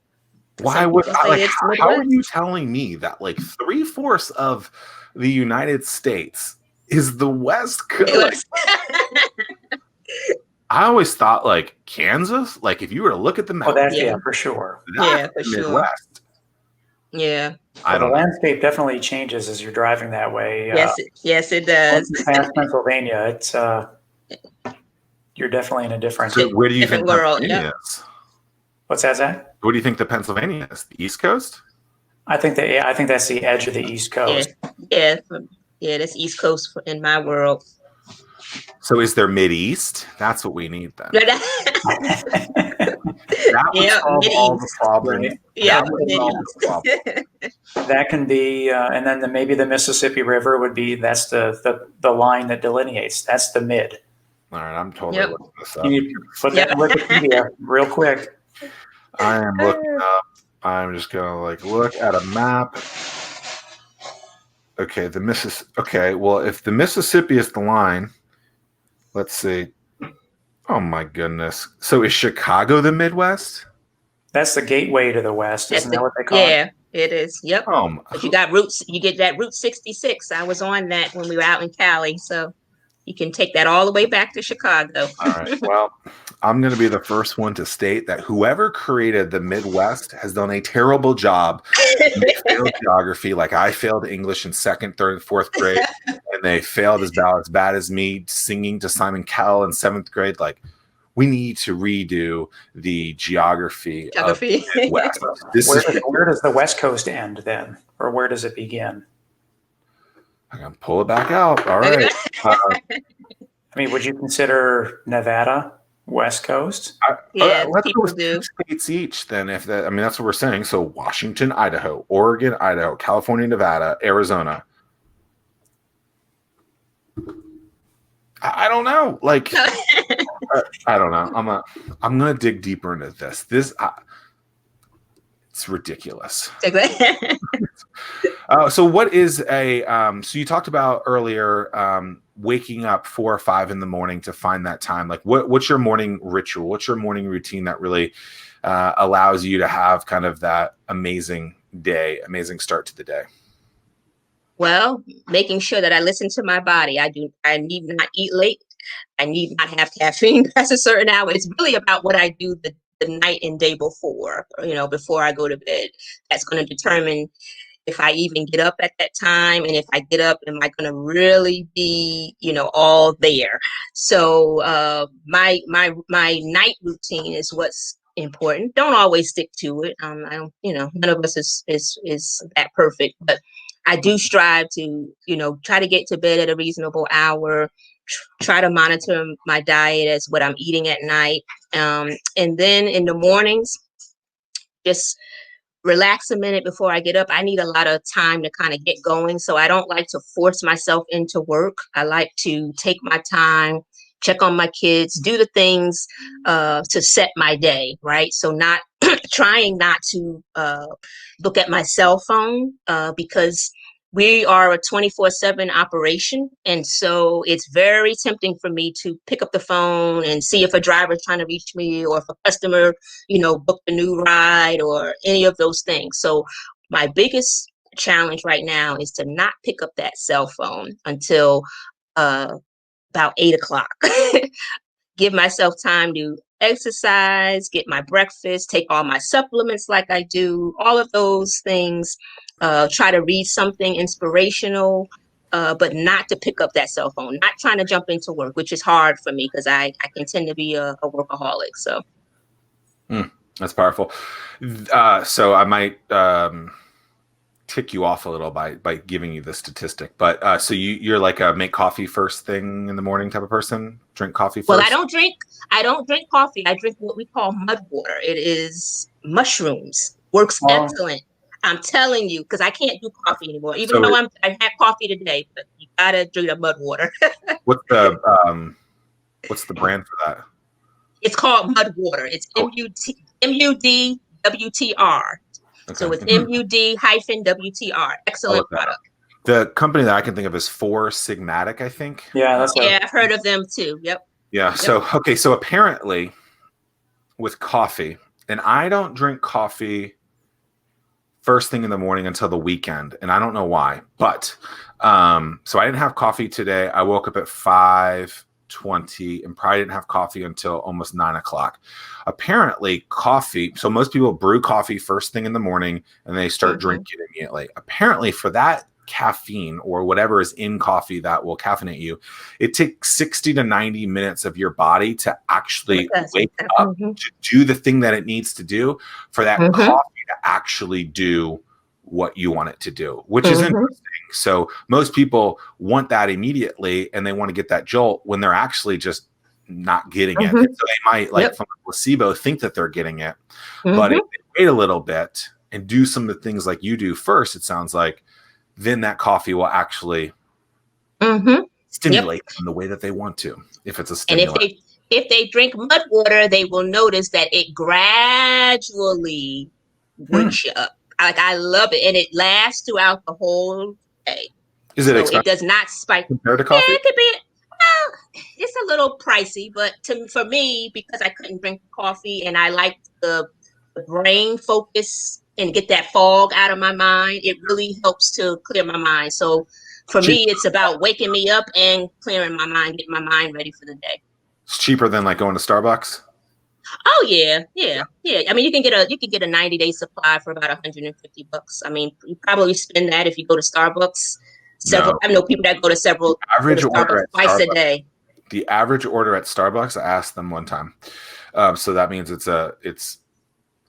why would I like? How are you telling me that like 3/4 of the United States is the West Coast? I always thought like Kansas, like if you were to look at the map, for sure. That's the Midwest. Yeah. The landscape definitely changes as you're driving that way. Yes, it does. Past Pennsylvania, it's you're definitely in a different. So where do you think Pennsylvania is? What's that, Zach? What do you think the Pennsylvania is? The East Coast? I think that's the edge of the East Coast. Yeah, that's East Coast in my world. So is there Mid-East? That's what we need then. That would solve all the problems. That can be, and then maybe the Mississippi River would be, that's the line that delineates. That's the mid. All right, I'm totally looking this up. You need to put that in Wikipedia real quick. I am looking up. I'm just going to like look at a map. Okay, okay, well, if the Mississippi is the line, let's see. Oh my goodness. So is Chicago the Midwest? That's the gateway to the West. Isn't that what they call it? Yeah, it is. Yep. But you got you get that Route 66. I was on that when we were out in Cali. So you can take that all the way back to Chicago. All right. Well, I'm going to be the first one to state that whoever created the Midwest has done a terrible job. They failed geography, like I failed English in 2nd, 3rd, and 4th grade, and they failed as bad as me singing to Simon Cowell in 7th grade. Like, we need to redo the geography of the Midwest. Where does the West Coast end then, or where does it begin? I'm going to pull it back out. All right. I mean, would you consider Nevada West Coast? Let's go with 2 states each then. If that, I mean, that's what we're saying. So Washington, Idaho, Oregon, Idaho, California, Nevada, Arizona. I don't know. Like, I don't know. I'm gonna dig deeper into this. It's ridiculous. So what is so you talked about earlier waking up 4 or 5 in the morning to find that time. Like what's your morning ritual? What's your morning routine that really allows you to have kind of that amazing start to the day? Well, making sure that I listen to my body. I need not eat late. I need not have caffeine past a certain hour. It's really about what I do the night and day before, before I go to bed. That's going to determine if I even get up at that time. And if I get up, am I going to really be, all there? So my night routine is what's important. Don't always stick to it. I don't, none of us is that perfect, but I do strive to, try to get to bed at a reasonable hour, try to monitor my diet as what I'm eating at night. And then in the mornings, just relax a minute before I get up. I need a lot of time to kind of get going. So I don't like to force myself into work. I like to take my time, check on my kids, do the things to set my day, right? So trying not to look at my cell phone because we are a 24/7 operation. And so it's very tempting for me to pick up the phone and see if a driver is trying to reach me or if a customer, booked a new ride or any of those things. So my biggest challenge right now is to not pick up that cell phone until about 8 o'clock. Give myself time to exercise, get my breakfast, take all my supplements like I do, all of those things. Try to read something inspirational, but not to pick up that cell phone, not trying to jump into work, which is hard for me because I can tend to be a workaholic. So that's powerful. So I might tick you off a little by giving you the statistic, but so you're like a make coffee first thing in the morning type of person. Drink coffee first. Well, I don't drink coffee. I drink what we call mud water. It is mushrooms. Works excellent. I'm telling you, because I can't do coffee anymore. Even though I had coffee today, but you gotta drink the mud water. What's the brand for that? It's called mud water. It's MUDWTR. Okay. So it's MUD-WTR. Excellent product. The company that I can think of is Four Sigmatic, I think. Yeah, I've heard of them too. Yep. Yeah. Yep. So apparently, with coffee, and I don't drink coffee first thing in the morning until the weekend, and I don't know why, but so I didn't have coffee today. I woke up at 5:20 and probably didn't have coffee until almost 9 o'clock. Apparently coffee, so most people brew coffee first thing in the morning and they start drinking it immediately. Apparently for that caffeine or whatever is in coffee that will caffeinate you, it takes 60 to 90 minutes of your body to actually wake up to do the thing that it needs to do for that coffee to actually do what you want it to do, which is interesting. So most people want that immediately and they want to get that jolt when they're actually just not getting it. And so they might, like from a placebo, think that they're getting it. But if they wait a little bit and do some of the things like you do first, it sounds like, then that coffee will actually stimulate in the way that they want to, if it's a stimulant. And if they drink mud water, they will notice that it gradually wakes you up. Like, I love it, and it lasts throughout the whole day. Is it expensive? It does not spike compared to coffee? Yeah, it could be. Well, it's a little pricey, but for me, because I couldn't drink coffee and I like the brain focus and get that fog out of my mind, it really helps to clear my mind. So for me, it's about waking me up and clearing my mind, getting my mind ready for the day. It's cheaper than like going to Starbucks. Oh yeah. I mean, you can get a 90-day supply for about $150. I mean, you probably spend that if you go to Starbucks. I know people that go to Starbucks twice a day. The average order at Starbucks, I asked them one time. So that means it's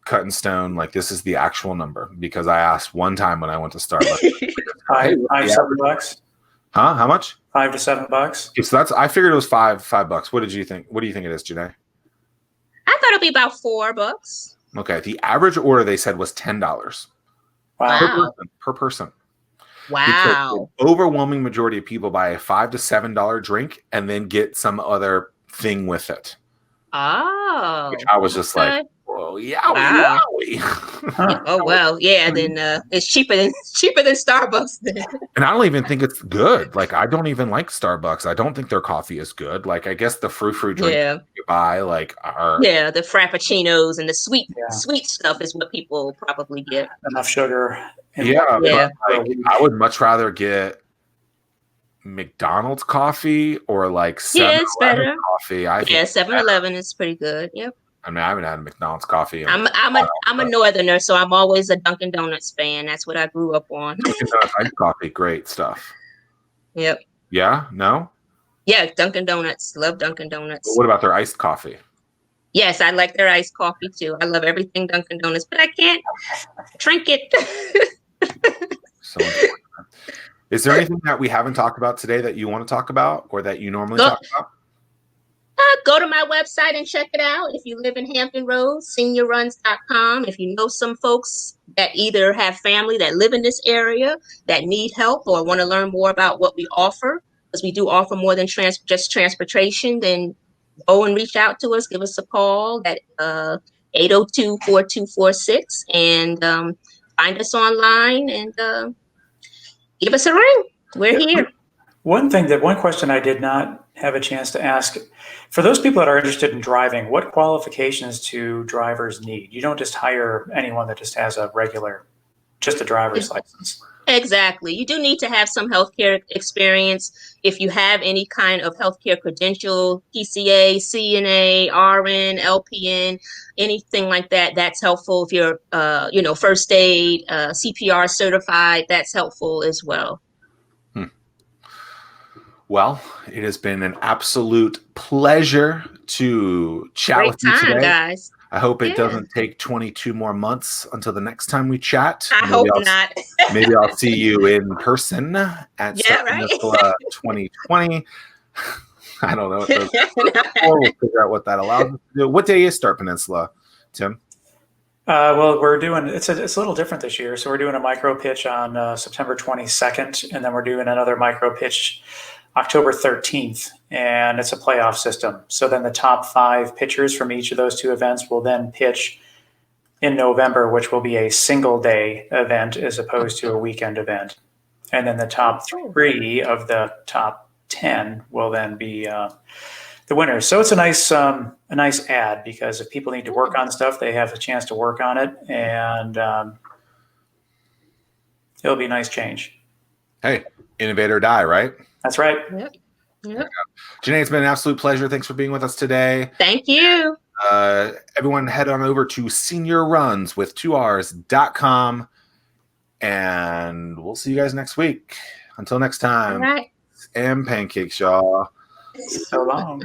cut in stone. Like, this is the actual number, because I asked one time when I went to Starbucks. $7. Huh? How much? $5 to $7. Okay, so I figured it was $5. What did you think? What do you think it is, Jaynee? I thought it'd be about $4. Okay. The average order they said was $10. Wow. Per person. Wow. The overwhelming majority of people buy a $5 to $7 drink and then get some other thing with it. Oh. Which I was just like, whoa, wow. Oh well, yeah. Then it's cheaper than Starbucks. Then. And I don't even think it's good. Like, I don't even like Starbucks. I don't think their coffee is good. Like, I guess the frou-frou drink you buy, like, are the frappuccinos and the sweet stuff is what people probably get. Enough sugar. Yeah. But, like, I would much rather get McDonald's coffee or like 7-Eleven coffee. 7-Eleven is pretty good. Yep. I mean, I haven't had McDonald's coffee. I'm a Northerner, so I'm always a Dunkin' Donuts fan. That's what I grew up on. Dunkin' Donuts iced coffee, great stuff. Yep. Yeah? No? Yeah, Dunkin' Donuts. Love Dunkin' Donuts. But what about their iced coffee? Yes, I like their iced coffee too. I love everything Dunkin' Donuts, but I can't drink it. So important. Is there anything that we haven't talked about today that you want to talk about, or that you normally talk about? Go to my website and check it out. If you live in Hampton Roads, SeniorRuns.com. If you know some folks that either have family that live in this area that need help or want to learn more about what we offer, because we do offer more than just transportation, then go and reach out to us. Give us a call at 802-4246 and find us online and give us a ring. We're here. One question I did not have a chance to ask, for those people that are interested in driving, what qualifications do drivers need? You don't just hire anyone that just has a driver's license. Exactly. You do need to have some healthcare experience. If you have any kind of healthcare credential, PCA, CNA, RN, LPN, anything like that, that's helpful. If you're, first aid, CPR certified, that's helpful as well. Well, it has been an absolute pleasure to chat with you today. Guys. I hope it Yeah. doesn't take 22 more months until the next time we chat. I hope not. Maybe I'll see you in person at Yeah, right. 2020. I don't know what those we'll figure out what that allows us to do. What day is Start Peninsula, Tim? Well, we're doing it's a little different this year. So we're doing a micro pitch on September 22nd, and then we're doing another micro pitch October 13th, and it's a playoff system. So then the top 5 pitchers from each of those 2 events will then pitch in November, which will be a single day event as opposed to a weekend event. And then the top 3 of the top 10 will then be the winners. So it's a nice ad, because if people need to work on stuff, they have a chance to work on it, and it'll be a nice change. Hey, innovate or die, right? That's right. Yep. Yep. Jaynee, it's been an absolute pleasure. Thanks for being with us today. Thank you. Everyone head on over to SeniorRuns with 2Rs.com, and we'll see you guys next week. Until next time. All right. And pancakes, y'all. So long.